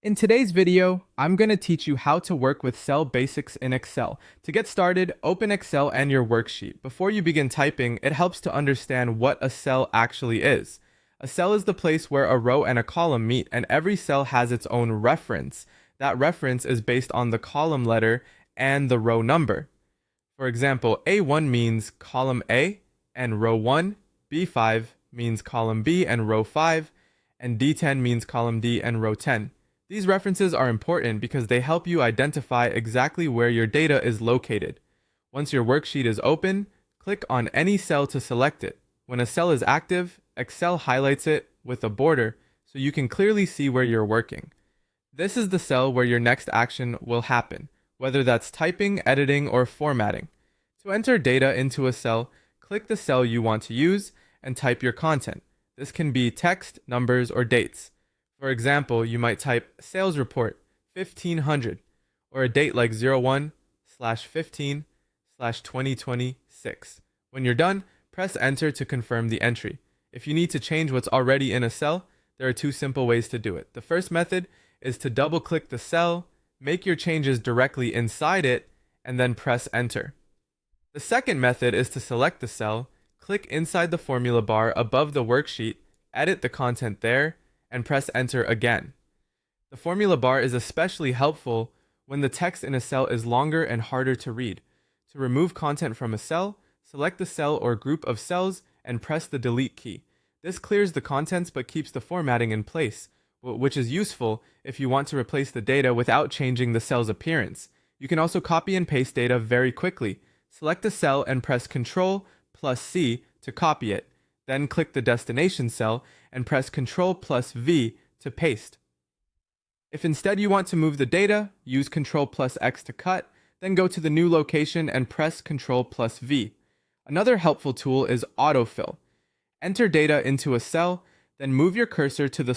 In today's video, I'm going to teach you how to work with cell basics in Excel. To get started, open Excel and your worksheet. Before you begin typing, it helps to understand what a cell actually is. A cell is the place where a row and a column meet, and every cell has its own reference. That reference is based on the column letter and the row number. For example, A1 means column A and row 1, B5 means column B and row 5, and D10 means column D and row 10. These references are important because they help you identify exactly where your data is located. Once your worksheet is open, click on any cell to select it. When a cell is active, Excel highlights it with a border so you can clearly see where you're working. This is the cell where your next action will happen, whether that's typing, editing, or formatting. To enter data into a cell, click the cell you want to use and type your content. This can be text, numbers, or dates. For example, you might type sales report 1500 or a date like 01/15/2026. When you're done, press enter to confirm the entry. If you need to change what's already in a cell, there are two simple ways to do it. The first method is to double click the cell, make your changes directly inside it, and then press enter. The second method is to select the cell, click inside the formula bar above the worksheet, edit the content there, and press enter again. The formula bar is especially helpful when the text in a cell is longer and harder to read. To remove content from a cell, select the cell or group of cells and press the delete key. This clears the contents but keeps the formatting in place, which is useful if you want to replace the data without changing the cell's appearance. You can also copy and paste data very quickly. Select a cell and press Ctrl+C to copy it. Then click the destination cell and press Ctrl+V to paste. If instead you want to move the data, use Ctrl+X to cut, then go to the new location and press Ctrl+V. Another helpful tool is autofill. Enter data into a cell, then move your cursor to the